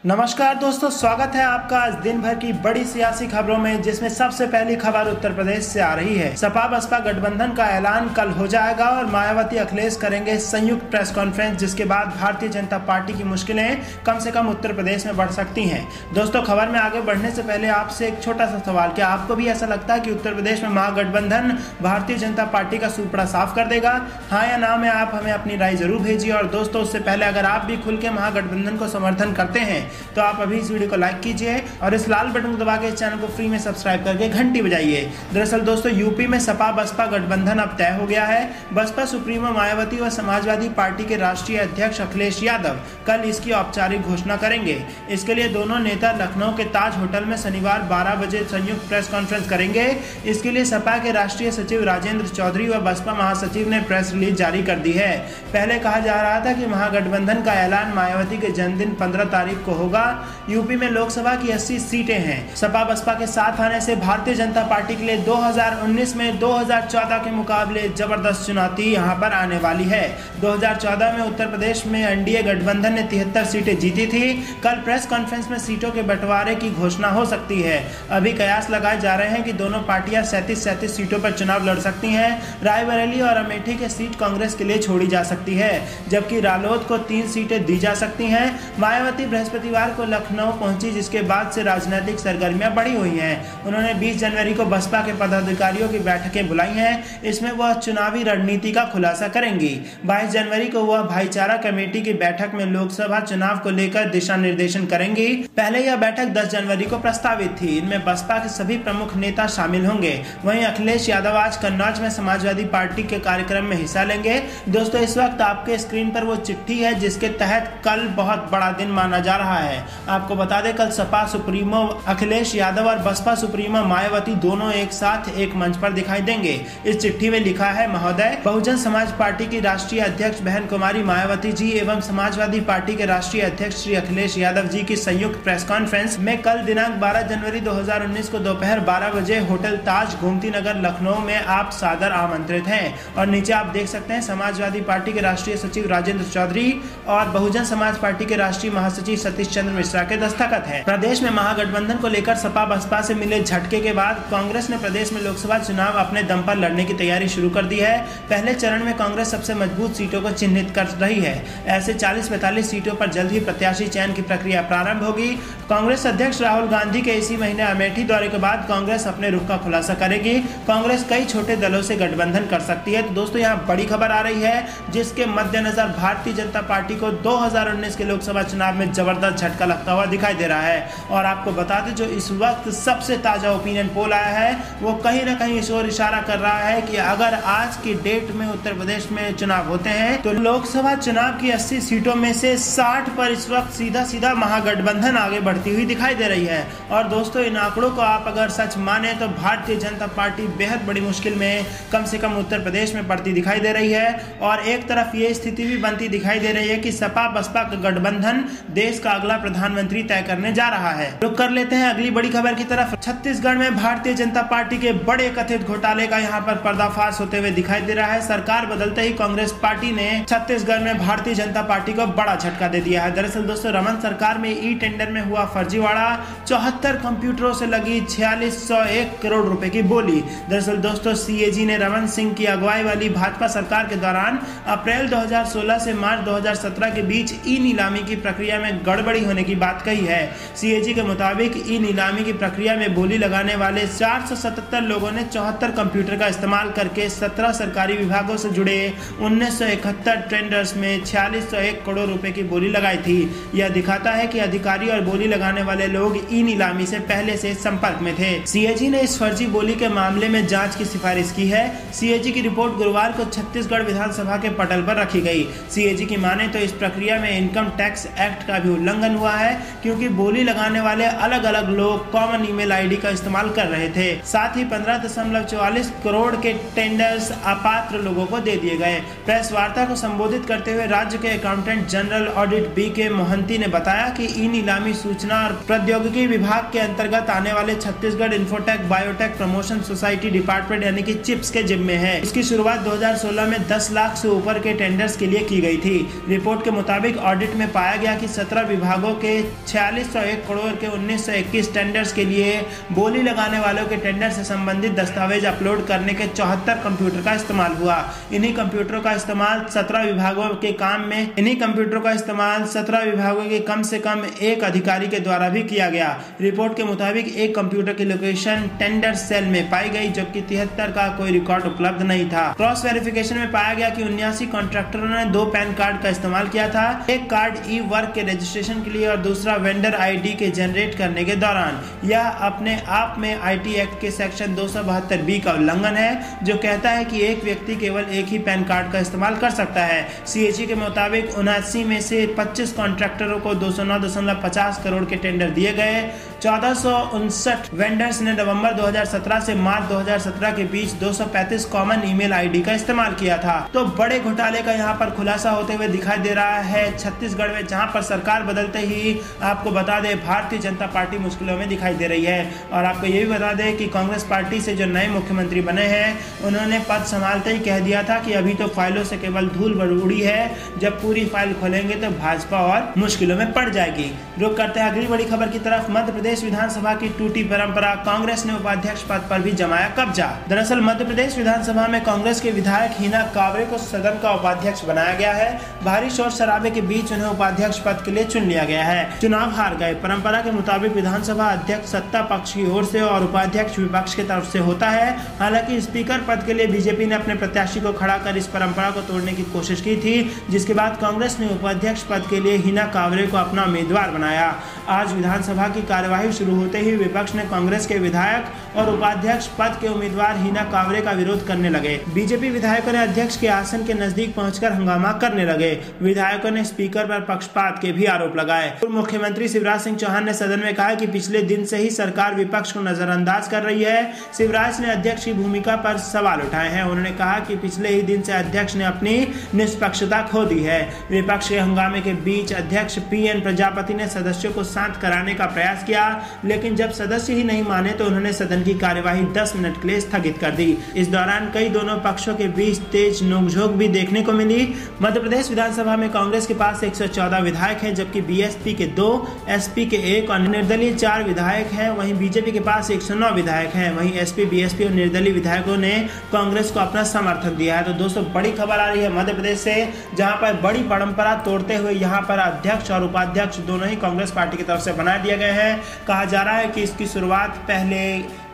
नमस्कार दोस्तों, स्वागत है आपका आज दिन भर की बड़ी सियासी खबरों में, जिसमें सबसे पहली खबर उत्तर प्रदेश से आ रही है। सपा बसपा गठबंधन का ऐलान कल हो जाएगा और मायावती अखिलेश करेंगे संयुक्त प्रेस कॉन्फ्रेंस, जिसके बाद भारतीय जनता पार्टी की मुश्किलें कम से कम उत्तर प्रदेश में बढ़ सकती हैं। दोस्तों, खबर में आगे बढ़ने से पहले आपसे एक छोटा सा सवाल, क्या आपको भी ऐसा लगता है कि उत्तर प्रदेश में महागठबंधन भारतीय जनता पार्टी का सूपड़ा साफ कर देगा? हाँ या ना में आप हमें अपनी राय जरूर भेजिए। और दोस्तों, उससे पहले अगर आप भी खुल के महागठबंधन को समर्थन करते हैं तो आप अभी इस वीडियो को लाइक कीजिए और इस लाल बटन को दबा के इस चैनल को फ्री में सब्सक्राइब करके घंटी बजाइए। दरअसल दोस्तों, यूपी में सपा बसपा गठबंधन अब तय हो गया है। बसपा सुप्रीमो मायावती और समाजवादी पार्टी के राष्ट्रीय अध्यक्ष अखिलेश यादव कल इसकी औपचारिक घोषणा करेंगे। इसके लिए दोनों नेता लखनऊ के ताज होटल में शनिवार 12 बजे संयुक्त प्रेस कॉन्फ्रेंस करेंगे। इसके लिए सपा के राष्ट्रीय सचिव राजेंद्र चौधरी व बसपा महासचिव ने प्रेस रिलीज जारी कर दी है। पहले कहा जा रहा था कि महागठबंधन का ऐलान मायावती के जन्मदिन 15 तारीख को होगा। यूपी में लोकसभा की 80 सीटें हैं। सपा बसपा के साथ आने से भारतीय जनता पार्टी के लिए 2019 में 2014 के मुकाबले जबरदस्त चुनौती यहां पर आने वाली है। 2014 में उत्तर प्रदेश में एनडीए गठबंधन ने 73 सीटें जीती थी। कल प्रेस कॉन्फ्रेंस में सीटों के बंटवारे की घोषणा हो सकती है। अभी कयास लगाए जा रहे हैं कि दोनों पार्टियां 37 सीटों पर चुनाव लड़ सकती हैं। रायबरेली और अमेठी की सीट कांग्रेस के लिए छोड़ी जा सकती है, जबकि रालोद को 3 सीटें दी जा सकती हैं। मायावती बृहस्पतिवार को लखनऊ पहुंची, जिसके बाद से राजनीतिक सरगर्मियां बढ़ी हुई हैं। उन्होंने 20 जनवरी को बसपा के पदाधिकारियों की बैठकें बुलाई हैं। इसमें वह चुनावी रणनीति का खुलासा करेंगी। 22 जनवरी को वह भाईचारा कमेटी की बैठक में लोकसभा चुनाव को लेकर दिशा निर्देशन करेंगी। पहले यह बैठक 10 जनवरी को प्रस्तावित थी। इनमें बसपा के सभी प्रमुख नेता शामिल होंगे। वहीं अखिलेश यादव आज कन्नौज में समाजवादी पार्टी के कार्यक्रम में हिस्सा लेंगे। दोस्तों, इस वक्त आपके स्क्रीन पर वो चिट्ठी है जिसके तहत कल बहुत बड़ा दिन माना जा रहा है। आपको बता दें, कल सपा सुप्रीमो अखिलेश यादव और बसपा सुप्रीमो मायावती दोनों एक साथ एक मंच पर दिखाई देंगे। इस चिट्ठी में लिखा है, महोदय, बहुजन समाज पार्टी की राष्ट्रीय अध्यक्ष बहन कुमारी मायावती जी एवं समाजवादी पार्टी के राष्ट्रीय अध्यक्ष श्री अखिलेश यादव जी की संयुक्त प्रेस कॉन्फ्रेंस में कल दिनांक 12 जनवरी 2019 को दोपहर 12 बजे होटल ताज गोमती नगर लखनऊ में आप सादर आमंत्रित हैं। और नीचे आप देख सकते हैं समाजवादी पार्टी के राष्ट्रीय सचिव राजेंद्र चौधरी और बहुजन समाज पार्टी के राष्ट्रीय महासचिव सतीश चंद्र मिश्रा के दस्तखत है। प्रदेश में महागठबंधन को लेकर सपा बसपा से मिले झटके के बाद कांग्रेस ने प्रदेश में लोकसभा चुनाव अपने दम पर लड़ने की तैयारी शुरू कर दी है। पहले चरण में कांग्रेस सबसे मजबूत सीटों को चिन्हित कर रही है। ऐसे 40-45 सीटों पर जल्द ही प्रत्याशी चयन की प्रक्रिया प्रारंभ होगी। कांग्रेस अध्यक्ष राहुल गांधी के इसी महीने अमेठी दौरे के बाद कांग्रेस अपने रुख का खुलासा करेगी। कांग्रेस कई छोटे दलों से गठबंधन कर सकती है। तो दोस्तों, यहाँ बड़ी खबर आ रही है जिसके मद्देनजर भारतीय जनता पार्टी को 2019 के लोकसभा चुनाव में जबरदस्त झटका लगता हुआ दिखाई दे रहा है। और आपको बता दें, जो इस वक्त सबसे ताजा ओपिनियन पोल आया है वो कहीं ना कहीं इस ओर इशारा कर रहा है कि अगर आज की डेट में उत्तर प्रदेश में चुनाव होते हैं तो लोकसभा चुनाव की 80 सीटों में से 60 पर इस वक्त सीधा सीधा महागठबंधन आगे बढ़ती हुई दिखाई दे रही है। और दोस्तों, इन आंकड़ों को आप अगर सच माने तो भारतीय जनता पार्टी बेहद बड़ी मुश्किल में कम से कम उत्तर प्रदेश में पड़ती दिखाई दे रही है। और एक तरफ ये स्थिति भी बनती दिखाई दे रही है कि सपा बसपा का गठबंधन देश का अगला प्रधानमंत्री तय करने जा रहा है। रुक कर लेते हैं अगली बड़ी खबर की तरफ। छत्तीसगढ़ में भारतीय जनता पार्टी के बड़े कथित घोटाले का यहां पर पर्दाफाश होते हुए दिखाई दे रहा है। सरकार बदलते ही कांग्रेस पार्टी ने छत्तीसगढ़ में भारतीय जनता पार्टी को बड़ा झटका दे दिया है। दरअसल दोस्तों, रमन सरकार में ई टेंडर में हुआ फर्जीवाड़ा, 74 कंप्यूटरों से लगी 4601 करोड़ रुपए की बोली। दरअसल दोस्तों, सीएजी ने रमन सिंह की अगुवाई वाली भाजपा सरकार के दौरान अप्रैल 2016 से मार्च 2017 के बीच ई नीलामी की प्रक्रिया में गड़बड़ी होने की बात कही है। सीएजी के मुताबिक ई नीलामी की प्रक्रिया में बोली लगाने वाले 477 लोगों ने 74 कंप्यूटर का इस्तेमाल करके 17 सरकारी विभागों से जुड़े 1971 टेंडर्स में 4601 करोड़ रुपए की बोली लगाई थी। यह दिखाता है कि अधिकारी और बोली लगाने वाले लोग ई नीलामी से पहले से संपर्क में थे। सीएजी ने इस फर्जी बोली के मामले में जांच की सिफारिश की है। सीएजी की रिपोर्ट गुरुवार को छत्तीसगढ़ विधानसभा के पटल पर रखी गई। सीएजी की माने तो इस प्रक्रिया में इनकम टैक्स एक्ट का भी उल्लंघन हुआ है, क्योंकि बोली लगाने वाले अलग अलग लोग कॉमन ईमेल आईडी का इस्तेमाल कर रहे थे। साथ ही 15.44 करोड़ के टेंडर्स अपात्र लोगों को दे दिए गए। प्रेस वार्ता को संबोधित करते हुए राज्य के accountant general audit BK. Mohanty ने बताया कि ई नीलामी सूचना और प्रौद्योगिकी विभाग के अंतर्गत आने वाले Chhattisgarh infotech biotech promotion society department यानी कि चिप्स के जिम्मे है। इसकी शुरुआत 2016 में 10 लाख से ऊपर के टेंडर्स के लिए की गई थी। रिपोर्ट के मुताबिक ऑडिट में पाया गया कि 17 विभाग विभागों के 4601 करोड़ के 1921 टेंडर्स के लिए बोली लगाने वालों के टेंडर से संबंधित दस्तावेज अपलोड करने के 74 कंप्यूटर का इस्तेमाल हुआ। इन्हीं कंप्यूटरों का इस्तेमाल 17 विभागों के कम से कम एक अधिकारी के द्वारा भी किया गया। रिपोर्ट के मुताबिक एक कंप्यूटर की लोकेशन टेंडर सेल में पाई गई, जबकि 73 का कोई रिकॉर्ड उपलब्ध नहीं था। क्रॉस वेरिफिकेशन में पाया गया कि 79 कॉन्ट्रैक्टरों ने 2 पैन कार्ड का इस्तेमाल किया था, एक कार्ड ई वर्क के रजिस्ट्रेशन के लिए और दूसरा वेंडर आईडी के जनरेट करने के दौरान। यह अपने आप में आईटी एक्ट के सेक्शन 272B का उल्लंघन है, जो कहता है कि एक व्यक्ति केवल एक ही पैन कार्ड का इस्तेमाल कर सकता है। सीएजी के मुताबिक 79 में से 25 कॉन्ट्रैक्टरों को 209.50 करोड़ के टेंडर दिए गए। 1459 वेंडर्स ने नवंबर 2017 से मार्च 2017 के बीच 235 कॉमन ईमेल आईडी का इस्तेमाल किया था। तो बड़े घोटाले का यहाँ पर खुलासा होते हुए दिखाई दे रहा है छत्तीसगढ़ में, जहाँ पर सरकार बदलते ही आपको बता दें भारतीय जनता पार्टी मुश्किलों में दिखाई दे रही है। और आपको ये भी बता दें कि कांग्रेस पार्टी से जो नए मुख्यमंत्री बने हैं, उन्होंने पद संभालते ही कह दिया था कि अभी तो फाइलों से केवल धूल उड़ी है, जब पूरी फाइल खोलेंगे तो भाजपा और मुश्किलों में पड़ जाएगी। रुक करते हैं अगली बड़ी खबर की तरफ। मध्य प्रदेश विधानसभा की टूटी परंपरा, कांग्रेस ने उपाध्यक्ष पद पर भी जमाया कब्जा। दरअसल मध्य प्रदेश विधानसभा में कांग्रेस के विधायक हिना कांवरे को सदन का उपाध्यक्ष बनाया गया है। भारी शोर शराबे के बीच उन्हें उपाध्यक्ष पद के लिए चुन लिया गया है। चुनाव हार गए। परंपरा के मुताबिक विधानसभा अध्यक्ष सत्ता पक्ष की ओर से और उपाध्यक्ष विपक्ष की तरफ से होता है। हालांकि स्पीकर पद के लिए बीजेपी ने अपने प्रत्याशी को खड़ा कर इस परंपरा को तोड़ने की कोशिश की थी, जिसके बाद कांग्रेस ने उपाध्यक्ष पद के लिए हिना कांवरे को अपना उम्मीदवार बनाया। आज विधानसभा की कार्यवाही शुरू होते ही विपक्ष ने कांग्रेस के विधायक और उपाध्यक्ष पद के उम्मीदवार हिना कांवरे का विरोध करने लगे। बीजेपी विधायकों ने अध्यक्ष के आसन के नजदीक पहुंचकर हंगामा करने लगे। विधायकों ने स्पीकर पर पक्षपात के भी आरोप लगाए। पूर्व मुख्यमंत्री शिवराज सिंह चौहान ने सदन में कहा कि पिछले दिन से ही सरकार विपक्ष को नजरअंदाज कर रही है। शिवराज ने अध्यक्ष की भूमिका पर सवाल उठाए हैं। उन्होंने कहा कि पिछले ही दिन से अध्यक्ष ने अपनी निष्पक्षता खो दी है। विपक्ष के हंगामे के बीच अध्यक्ष PN प्रजापति ने सदस्यों को शांत कराने का प्रयास किया, लेकिन जब सदस्य ही नहीं माने तो उन्होंने सदन की कार्यवाही 10 मिनट के लिए स्थगित कर दी। इस दौरान कई दोनों पक्षों के बीच तेज नोकझोंक भी देखने को मिली। मध्य प्रदेश विधानसभा में कांग्रेस के पास 114 विधायक हैं, जबकि BSP के 2, SP के 1 और निर्दलीय 4 विधायक हैं। वहीं बीजेपी के पास 109 विधायक हैं। वहीं SP, BSP और निर्दलीय विधायकों ने कांग्रेस को अपना समर्थन दिया है। तो दोस्तों बड़ी खबर आ रही है मध्य प्रदेश से, जहां पर बड़ी परंपरा तोड़ते हुए यहां पर अध्यक्ष और उपाध्यक्ष दोनों ही कांग्रेस पार्टी की तरफ से बना दिए गए हैं। कहा जा रहा है कि इसकी शुरुआत पहले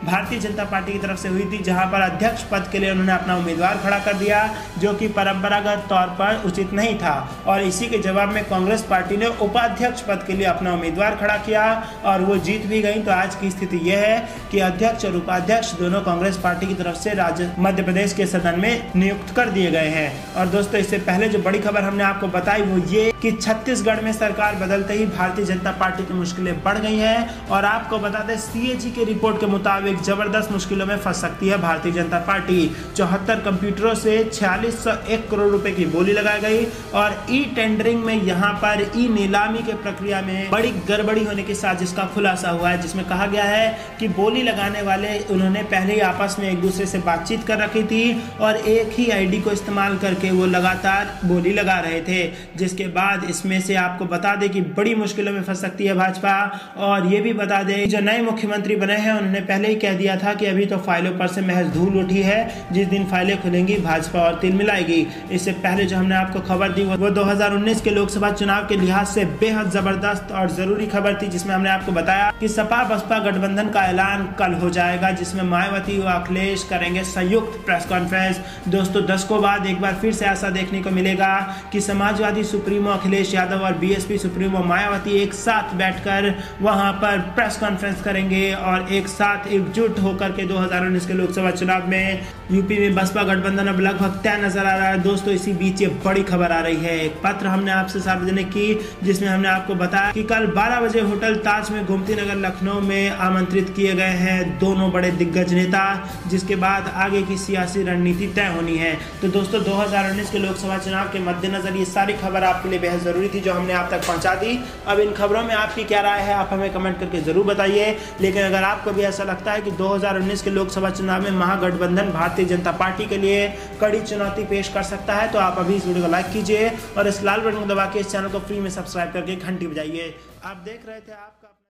भारतीय जनता पार्टी की तरफ से हुई थी, जहां पर अध्यक्ष पद के लिए उन्होंने अपना उम्मीदवार खड़ा कर दिया, जो कि परंपरागत तौर पर उचित नहीं था। और इसी के जवाब में कांग्रेस पार्टी ने उपाध्यक्ष पद के लिए अपना उम्मीदवार खड़ा किया और वो जीत भी गई। तो आज की स्थिति यह है कि अध्यक्ष और उपाध्यक्ष दोनों कांग्रेस पार्टी की तरफ से मध्य प्रदेश के सदन में नियुक्त कर दिए गए हैं। और दोस्तों इससे पहले जो बड़ी खबर हमने आपको बताई वो ये कि छत्तीसगढ़ में सरकार बदलते ही भारतीय जनता पार्टी की मुश्किलें बढ़ गई हैं। और आपको बता दें CAG की रिपोर्ट के मुताबिक जबरदस्त मुश्किलों में फंस सकती है भारतीय जनता पार्टी। 74 कंप्यूटरों से 4601 करोड़ रुपए की बोली लगाई गई और ई टेंडरिंग में यहाँ पर ई नीलामी के प्रक्रिया में बड़ी गड़बड़ी होने की साजिश का खुलासा हुआ है, जिसमें कहा गया है कि बोली लगाने वाले उन्होंने पहले ही आपस में एक दूसरे से बातचीत कर रखी थी और एक ही ID को इस्तेमाल करके वो लगातार बोली लगा रहे थे, जिसके बाद इसमें से आपको बता दें कि बड़ी मुश्किलों में फंस सकती है भाजपा। और ये भी बता दें जो नए मुख्यमंत्री बने हैं उन्होंने पहले ही कह दिया था कि अभी तो फाइलों पर से महज धूल उठी है, जिस दिन फाइलें खुलेंगी भाजपा और तिल मिलाएगी। इससे पहले जो हमने आपको खबर दी वो 2019 के लोकसभा चुनाव के लिहाज से बेहद जबरदस्त और जरूरी खबर थी, जिसमें हमने आपको बताया कि सपा बसपा गठबंधन का ऐलान कल हो जाएगा, जिसमें मायावती व अखिलेश करेंगे संयुक्त प्रेस कॉन्फ्रेंस। दोस्तों दशकों बाद एक बार फिर से ऐसा देखने को मिलेगा कि समाजवादी सुप्रीमो अखिलेश यादव और BSP सुप्रीमो मायावती एक साथ बैठकर वहां पर प्रेस कॉन्फ्रेंस करेंगे और एक साथ एकजुट होकर के 2019 के लोकसभा चुनाव में यूपी में बसपा गठबंधन अब लगभग तय नजर आ रहा है। दोस्तों इसी बीच ये बड़ी खबर आ रही है। एक पत्र हमने आपसे सार्वजनिक की, जिसमें हमने आपको बताया कि कल 12 बजे होटल ताज में गोमती नगर लखनऊ में आमंत्रित किए गए हैं दोनों बड़े दिग्गज नेता, जिसके बाद आगे की सियासी रणनीति तय होनी है। तो दोस्तों 2019 के लोकसभा चुनाव के मद्देनजर ये सारी खबर आपके लिए बेहद जरूरी थी जो हमने आप तक पहुंचा दी। अब इन खबरों में आपकी क्या राय है आप हमें कमेंट करके जरूर बताइए। लेकिन अगर आपको भी ऐसा लगता है कि 2019 के लोकसभा चुनाव में महागठबंधन भारतीय जनता पार्टी के लिए कड़ी चुनौती पेश कर सकता है, तो आप अभी इस वीडियो को लाइक कीजिए और इस लाल बटन को दबा के इस चैनल को फ्री में सब्सक्राइब करके घंटी बजाइए। आप देख रहे थे आपका